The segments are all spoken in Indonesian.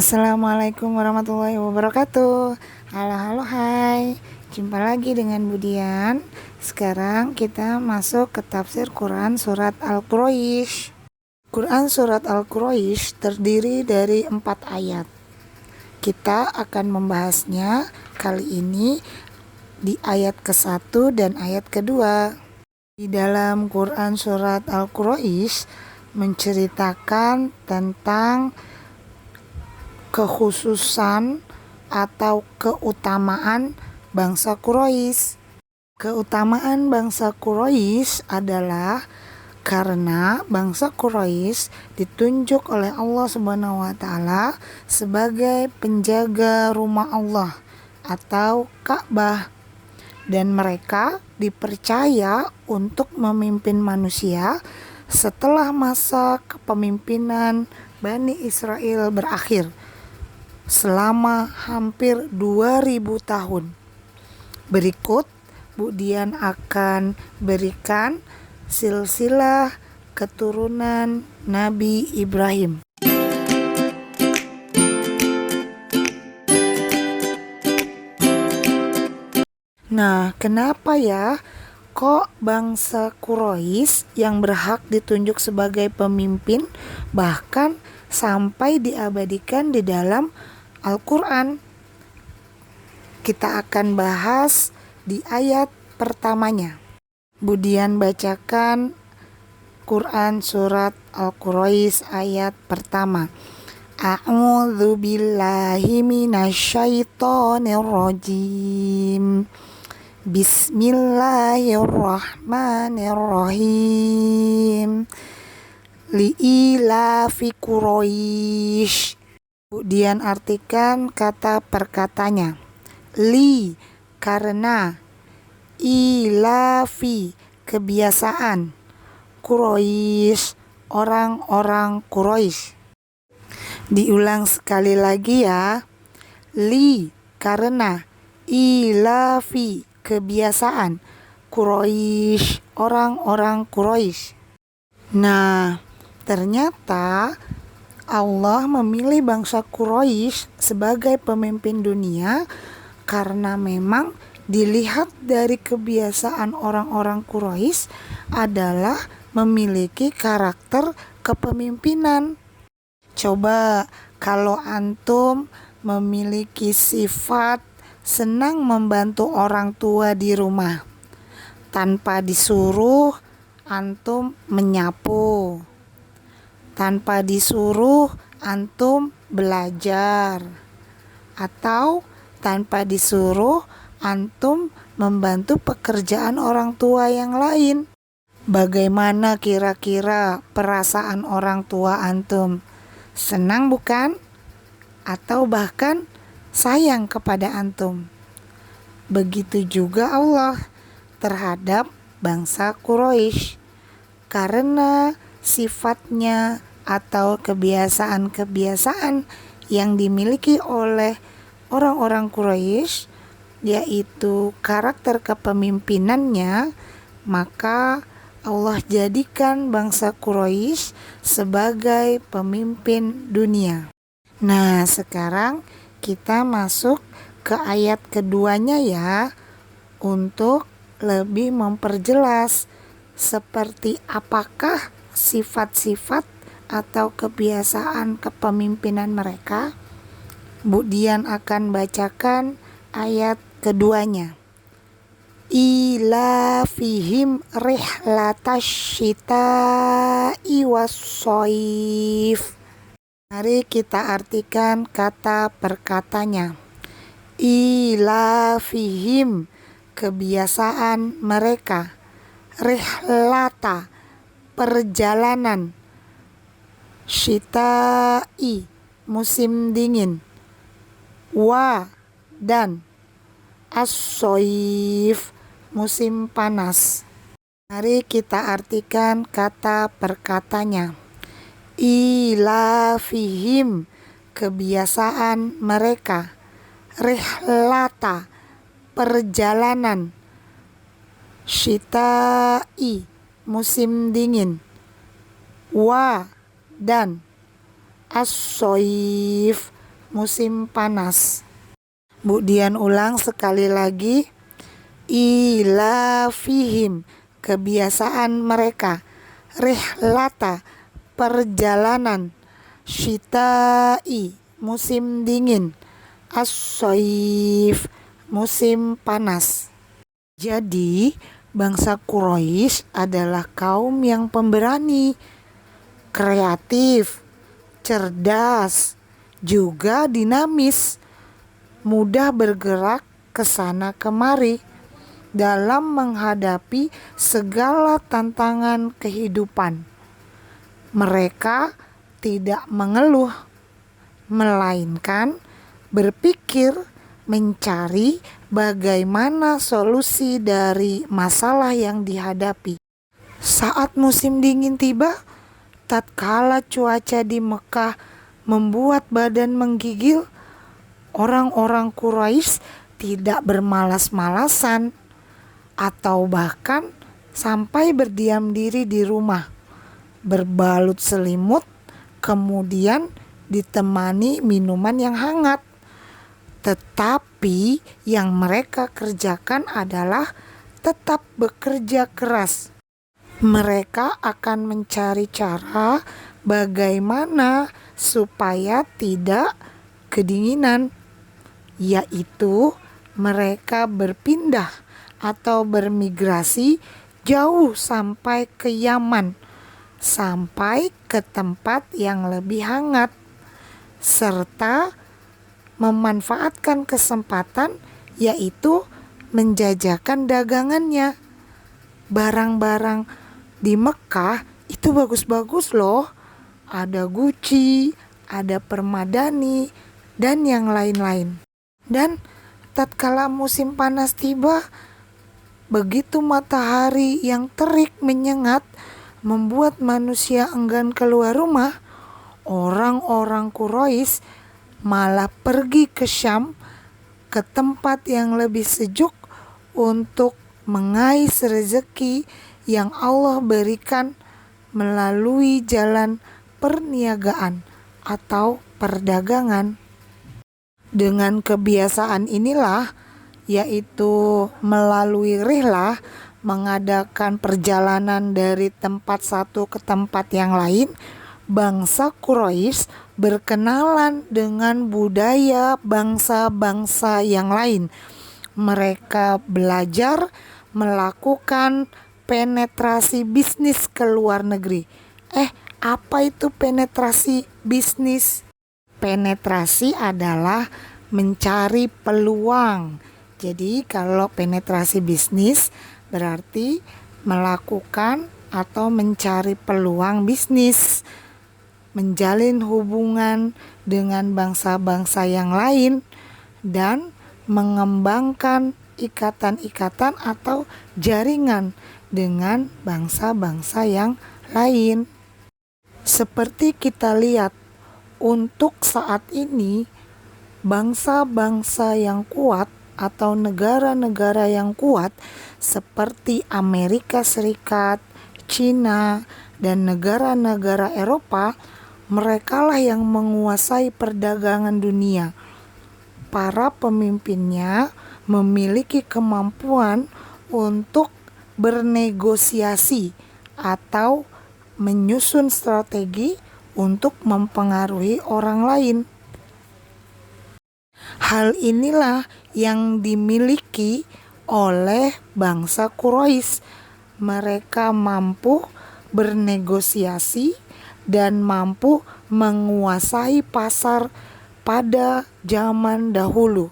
Assalamualaikum warahmatullahi wabarakatuh. Halo, halo, hai. Jumpa lagi dengan Budian. Sekarang kita masuk ke tafsir Quran surat Al-Quraisy. Quran surat Al-Quraisy terdiri dari 4 ayat. Kita akan membahasnya kali ini di ayat ke-1 dan ayat kedua. Di dalam Quran surat Al-Quraisy menceritakan tentang kekhususan atau keutamaan bangsa Quraisy. Keutamaan bangsa Quraisy adalah karena bangsa Quraisy ditunjuk oleh Allah Subhanahu wa taala sebagai penjaga rumah Allah atau Ka'bah, dan mereka dipercaya untuk memimpin manusia setelah masa kepemimpinan Bani Israel berakhir selama hampir 2000 tahun. Berikut Budian akan berikan silsilah keturunan Nabi Ibrahim. Nah, kenapa ya kok bangsa Quraisy yang berhak ditunjuk sebagai pemimpin bahkan sampai diabadikan di dalam Al-Quran? Kita akan bahas di ayat pertamanya. Budian bacakan Quran surat Al-Quraisy ayat pertama. A'udzu billahi minasyaitonir rajim. Bismillahirrahmanirrahim. Li'ilafi Quraisy. Kemudian artikan kata perkatanya. Li, karena. Ilafi, kebiasaan. Quraisy, orang-orang Quraisy. Diulang sekali lagi ya. Li, karena. Ilafi, kebiasaan. Quraisy, orang-orang Quraisy. Nah, ternyata Allah memilih bangsa Quraisy sebagai pemimpin dunia karena memang dilihat dari kebiasaan orang-orang Quraisy adalah memiliki karakter kepemimpinan. Coba kalau antum memiliki sifat senang membantu orang tua di rumah, tanpa disuruh antum menyapu, tanpa disuruh antum belajar, atau tanpa disuruh antum membantu pekerjaan orang tua yang lain. Bagaimana kira-kira perasaan orang tua antum? Senang bukan? Atau bahkan sayang kepada antum? Begitu juga Allah terhadap bangsa Quraisy, karena sifatnya atau kebiasaan-kebiasaan yang dimiliki oleh orang-orang Quraisy, yaitu karakter kepemimpinannya, maka Allah jadikan bangsa Quraisy sebagai pemimpin dunia. Nah, sekarang kita masuk ke ayat keduanya ya, untuk lebih memperjelas seperti apakah sifat-sifat atau kebiasaan kepemimpinan mereka. Budian akan bacakan ayat keduanya. Ilafihim rihlatasyita'i wassoif. Mari kita artikan kata perkatanya. Ilafihim, kebiasaan mereka. Rihlata, perjalanan. Syita'i, musim dingin. Wa, dan. As-soif, musim panas. Mari kita artikan kata perkatanya. Ilafihim, kebiasaan mereka. Rihlata, perjalanan. Syita'i, musim dingin. Wa, dan. As-soif, musim panas. Bu Dian ulang sekali lagi. Ilafihim, kebiasaan mereka. Rihlata, perjalanan. Syita'i, musim dingin. As-soif, musim panas. Jadi bangsa Quraisy adalah kaum yang pemberani, kreatif, cerdas, juga dinamis, mudah bergerak ke sana kemari dalam menghadapi segala tantangan kehidupan. Mereka tidak mengeluh, melainkan berpikir mencari bagaimana solusi dari masalah yang dihadapi. Saat musim dingin tiba, tatkala cuaca di Mekah membuat badan menggigil, orang-orang Quraisy tidak bermalas-malasan atau bahkan sampai berdiam diri di rumah, berbalut selimut, kemudian ditemani minuman yang hangat. Tetapi yang mereka kerjakan adalah tetap bekerja keras. Mereka akan mencari cara bagaimana supaya tidak kedinginan, yaitu mereka berpindah atau bermigrasi jauh sampai ke Yaman, sampai ke tempat yang lebih hangat, serta memanfaatkan kesempatan, yaitu menjajakan dagangannya. Barang-barang di Mekah itu bagus-bagus loh. Ada Gucci, ada Permadani, dan yang lain-lain. Dan tatkala musim panas tiba, begitu matahari yang terik menyengat membuat manusia enggan keluar rumah, orang-orang Quraisy malah pergi ke Syam, ke tempat yang lebih sejuk untuk mengais rezeki yang Allah berikan melalui jalan perniagaan atau perdagangan. Dengan kebiasaan inilah, yaitu melalui rihlah, mengadakan perjalanan dari tempat satu ke tempat yang lain, bangsa Quraisy berkenalan dengan budaya bangsa-bangsa yang lain. Mereka belajar melakukan penetrasi bisnis ke luar negeri. Apa itu penetrasi bisnis? Penetrasi adalah mencari peluang. Jadi kalau penetrasi bisnis berarti melakukan atau mencari peluang bisnis, menjalin hubungan dengan bangsa-bangsa yang lain, dan mengembangkan ikatan-ikatan atau jaringan dengan bangsa-bangsa yang lain. Seperti kita lihat, untuk saat ini bangsa-bangsa yang kuat atau negara-negara yang kuat seperti Amerika Serikat, Cina, dan negara-negara Eropa, merekalah yang menguasai perdagangan dunia. Para pemimpinnya memiliki kemampuan untuk bernegosiasi atau menyusun strategi untuk mempengaruhi orang lain. Hal inilah yang dimiliki oleh bangsa Quraisy. Mereka mampu bernegosiasi dan mampu menguasai pasar pada zaman dahulu.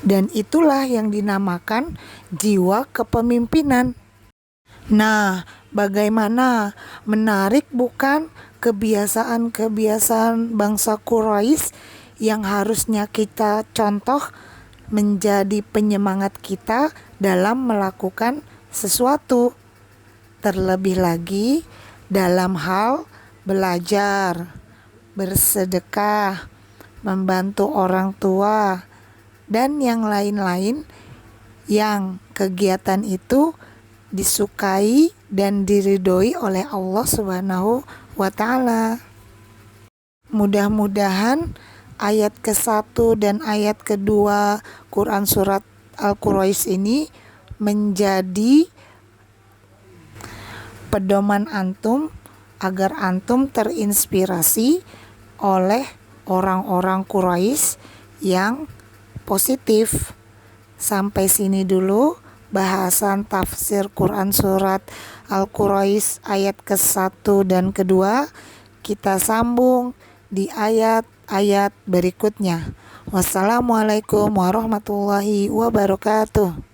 Dan itulah yang dinamakan jiwa kepemimpinan. Nah, bagaimana? Menarik bukan kebiasaan-kebiasaan bangsa Quraisy yang harusnya kita contoh menjadi penyemangat kita dalam melakukan sesuatu. Terlebih lagi dalam hal belajar, bersedekah, membantu orang tua, dan yang lain-lain yang kegiatan itu disukai dan diridhoi oleh Allah Subhanahu wa Ta'ala. Mudah-mudahan ayat ke-1 dan ayat kedua Quran surat Al-Quraisy ini menjadi pedoman antum agar antum terinspirasi oleh orang-orang Quraisy yang positif. Sampai sini dulu bahasan tafsir Quran surat Al-Quraisy ayat ke-1 dan kedua. Kita sambung di ayat-ayat berikutnya. Wassalamualaikum warahmatullahi wabarakatuh.